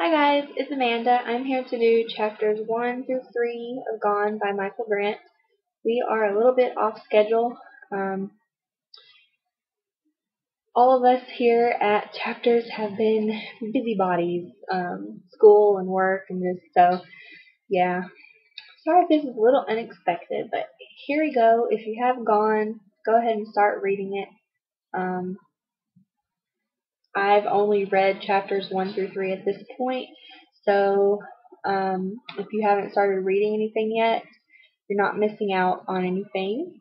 Hi guys, it's Amanda. I'm here to do chapters 1 through 3 of Gone by Michael Grant. We are a little bit off schedule. All of us here at Chapters have been busybodies, school and work and just yeah. Sorry if this is a little unexpected, but here we go. If you have Gone, go ahead and start reading it. I've only read chapters 1 through 3 at this point, so if you haven't started reading anything yet, you're not missing out on anything.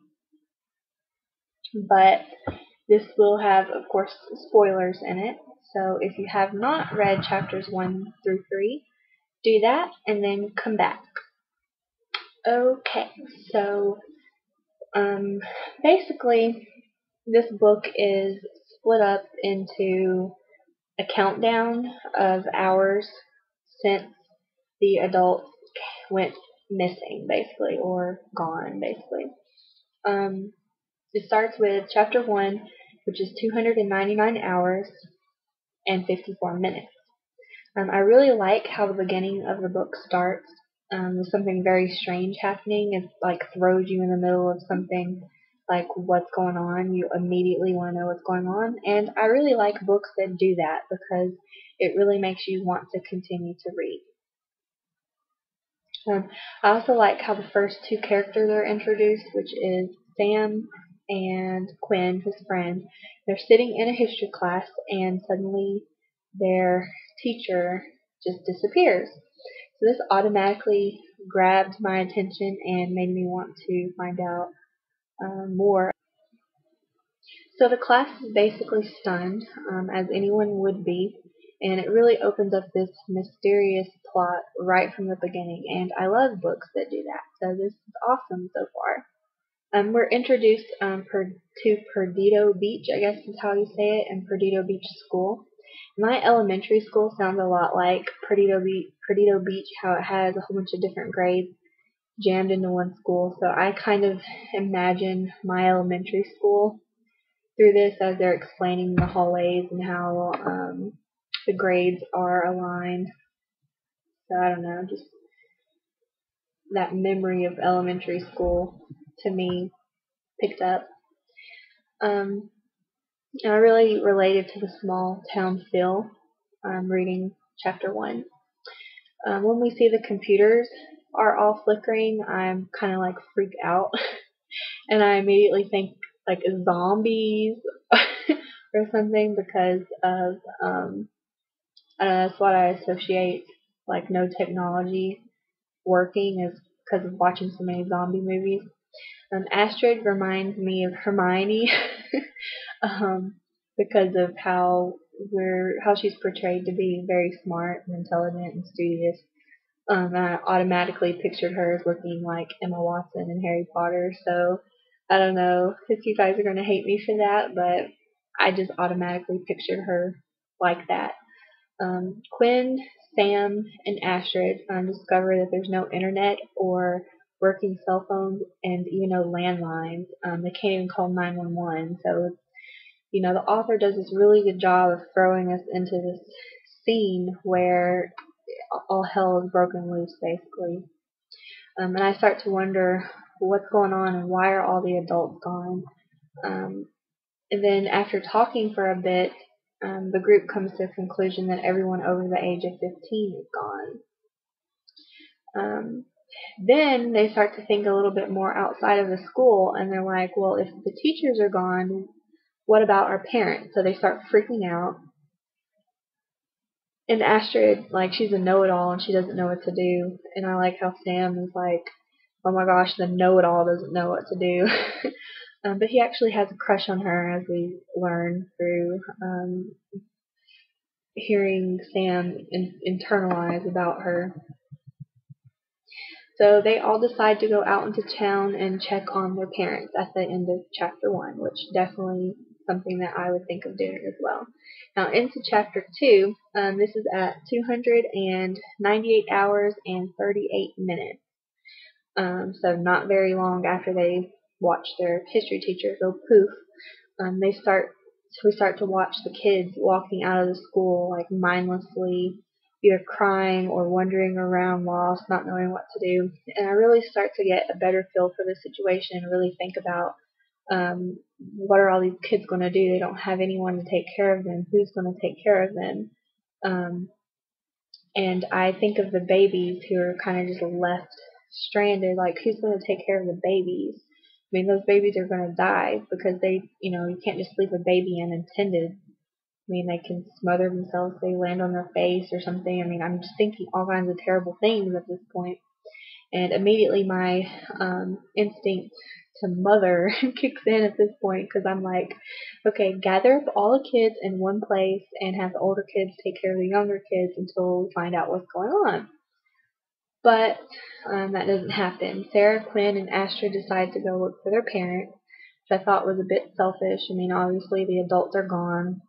But this will have, of course, spoilers in it. So if you have not read chapters 1 through 3, do that and then come back. Okay, so basically this book is split up into a countdown of hours since the adults went missing, basically, or gone, basically. It starts with chapter 1, which is 299 hours and 54 minutes. I really like how the beginning of the book starts with something very strange happening. It like throws you in the middle of something like what's going on. You immediately want to know what's going on. And I really like books that do that because it really makes you want to continue to read. I also like how the first two characters are introduced, which is Sam and Quinn, his friend. They're sitting in a history class and suddenly their teacher just disappears. So this automatically grabbed my attention and made me want to find out more. So the class is basically stunned, as anyone would be, and it really opens up this mysterious plot right from the beginning, and I love books that do that, so this is awesome so far. We're introduced to Perdido Beach, I guess is how you say it, and Perdido Beach School. My elementary school sounds a lot like Perdido Beach, how it has a whole bunch of different grades jammed into one school, so I kind of imagine my elementary school through this as they're explaining the hallways and how the grades are aligned. So I don't know, just that memory of elementary school to me picked up. And I really related to the small town feel reading chapter 1. When we see the computers are all flickering, I'm kind of like freak out and I immediately think like zombies or something because of I don't know, that's what I associate like no technology working is because of watching so many zombie movies. Astrid reminds me of Hermione because of how she's portrayed to be very smart and intelligent and studious. I automatically pictured her as looking like Emma Watson in Harry Potter, so I don't know if you guys are going to hate me for that, but I just automatically pictured her like that. Quinn, Sam, and Astrid discover that there's no internet or working cell phones and even no landlines. They can't even call 911. So, the author does this really good job of throwing us into this scene where all hell is broken loose, basically. And I start to wonder what's going on and why are all the adults gone. And then after talking for a bit, the group comes to a conclusion that everyone over the age of 15 is gone. Then they start to think a little bit more outside of the school, and they're like, well, if the teachers are gone, what about our parents? So they start freaking out. And Astrid, like, she's a know-it-all, and she doesn't know what to do. And I like how Sam is like, oh my gosh, the know-it-all doesn't know what to do. But he actually has a crush on her, as we learn through hearing Sam internalize about her. So they all decide to go out into town and check on their parents at the end of chapter 1, which definitely something that I would think of doing as well. Now into chapter 2, this is at 298 hours and 38 minutes. So not very long after they watch their history teacher go poof, we start to watch the kids walking out of the school like mindlessly, either crying or wandering around lost, not knowing what to do. And I really start to get a better feel for the situation and really think about what are all these kids going to do? They don't have anyone to take care of them. Who's going to take care of them? Um, and I think of the babies who are kind of just left stranded. Like, who's going to take care of the babies? I mean, those babies are going to die because you can't just leave a baby unattended. I mean, they can smother themselves, they land on their face or something. I mean, I'm just thinking all kinds of terrible things at this point. And immediately my instinct to mother kicks in at this point because I'm like, okay, gather up all the kids in one place and have the older kids take care of the younger kids until we find out what's going on. But that doesn't happen. Sarah, Quinn, and Astrid decide to go look for their parents, which I thought was a bit selfish. I mean, obviously the adults are gone.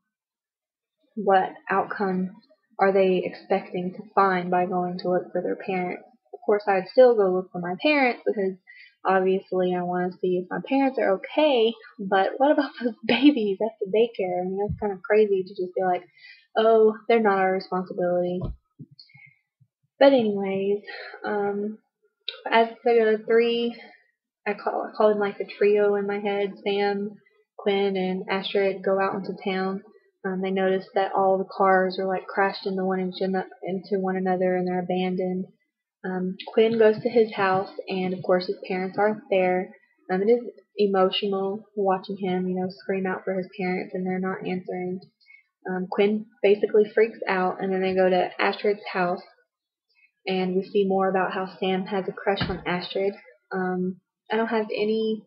What outcome are they expecting to find by going to look for their parents? Of course, I'd still go look for my parents because obviously I want to see if my parents are okay, but what about those babies at the daycare? I mean, that's kind of crazy to just be like, oh, they're not our responsibility. But anyways, as the three, I call them like a trio in my head, Sam, Quinn, and Astrid go out into town. They notice that all the cars are like crashed into one another and they're abandoned. Quinn goes to his house, and of course his parents aren't there. It is emotional watching him, scream out for his parents, and they're not answering. Quinn basically freaks out, and then they go to Astrid's house, and we see more about how Sam has a crush on Astrid. I don't have any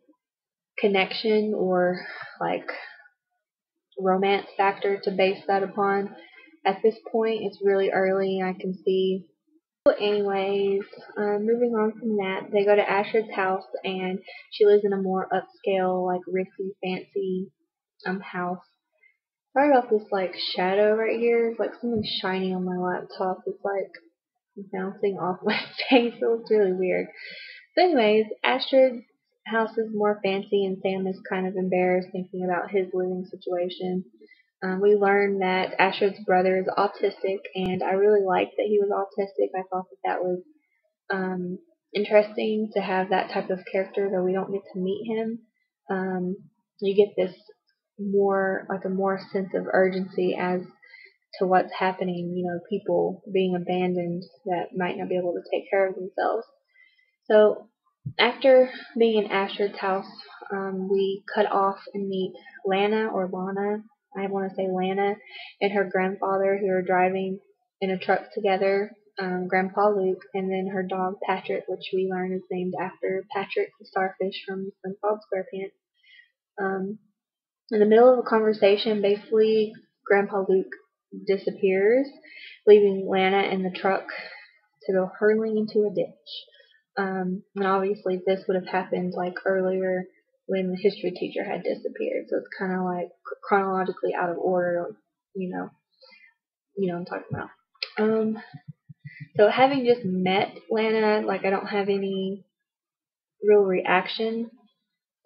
connection or like romance factor to base that upon. At this point, it's really early. I can see. But anyways, moving on from that, they go to Astrid's house, and she lives in a more upscale, like ritzy, fancy house. Sorry about this like shadow right here. It's like something shiny on my laptop. It's like bouncing off my face. It looks really weird. So anyways, Astrid's house is more fancy, and Sam is kind of embarrassed thinking about his living situation. We learn that Astrid's brother is autistic, and I really liked that he was autistic. I thought that was interesting to have that type of character, though we don't get to meet him. You get this a more sense of urgency as to what's happening, people being abandoned that might not be able to take care of themselves. So after being in Astrid's house, we cut off and meet Lana or Lana. I want to say Lana and her grandfather, who are driving in a truck together. Grandpa Luke, and then her dog Patrick, which we learn is named after Patrick the starfish from SpongeBob SquarePants. In the middle of a conversation, basically, Grandpa Luke disappears, leaving Lana in the truck to go hurling into a ditch. And obviously this would have happened like earlier when the history teacher had disappeared. So it's kind of like chronologically out of order, you know what I'm talking about. So having just met Lana, like I don't have any real reaction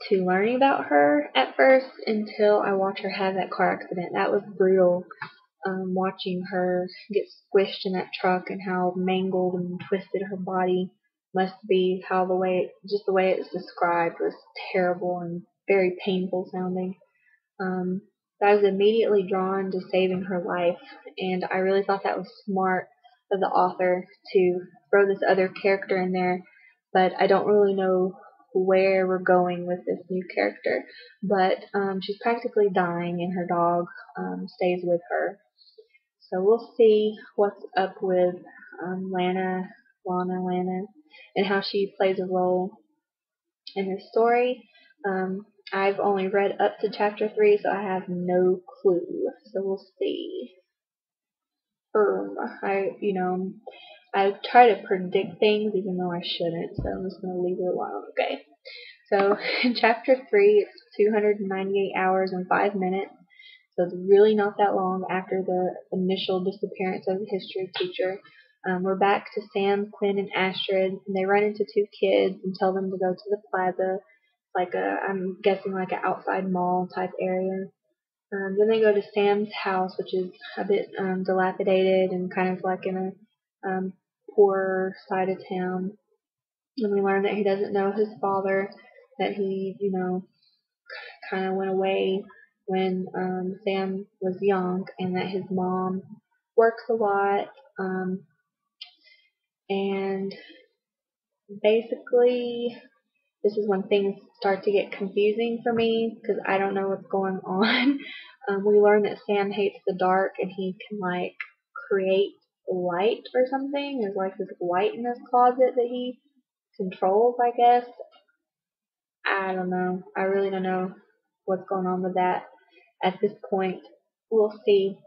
to learning about her at first until I watch her have that car accident. That was brutal. Watching her get squished in that truck and how mangled and twisted her body must be, the way it's described was terrible and very painful sounding. I was immediately drawn to saving her life, and I really thought that was smart of the author to throw this other character in there, but I don't really know where we're going with this new character. But she's practically dying, and her dog stays with her. So we'll see what's up with Lana, and how she plays a role in this story. I've only read up to chapter 3, so I have no clue. So we'll see. I try to predict things even though I shouldn't, so I'm just going to leave it alone. Okay. So in chapter 3, it's 298 hours and 5 minutes. So it's really not that long after the initial disappearance of the history teacher. We're back to Sam, Quinn, and Astrid, and they run into 2 kids and tell them to go to the plaza, I'm guessing like an outside mall type area. Then they go to Sam's house, which is a bit dilapidated and kind of like in a poorer side of town. And we learn that he doesn't know his father, that he, kind of went away when Sam was young, and that his mom works a lot. And basically, this is when things start to get confusing for me because I don't know what's going on. We learn that Sam hates the dark and he can like create light or something. There's like this light in his closet that he controls, I guess. I don't know. I really don't know what's going on with that at this point. We'll see.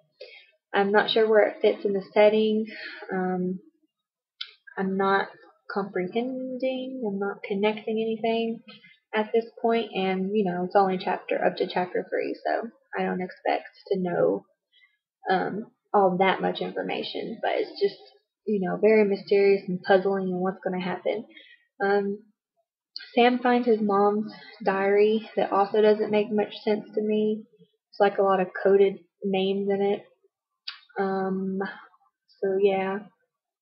I'm not sure where it fits in the setting. I'm not comprehending. I'm not connecting anything at this point, and it's only up to chapter 3, so I don't expect to know all that much information. But it's just very mysterious and puzzling, and what's going to happen. Sam finds his mom's diary that also doesn't make much sense to me. It's like a lot of coded names in it. So yeah,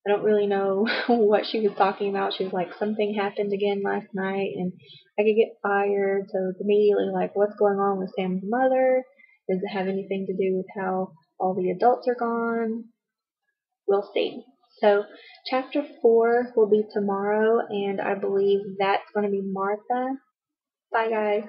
I don't really know what she was talking about. She was like, something happened again last night and I could get fired. So it's immediately like, what's going on with Sam's mother? Does it have anything to do with how all the adults are gone? We'll see. So chapter 4 will be tomorrow, and I believe that's going to be Martha. Bye, guys.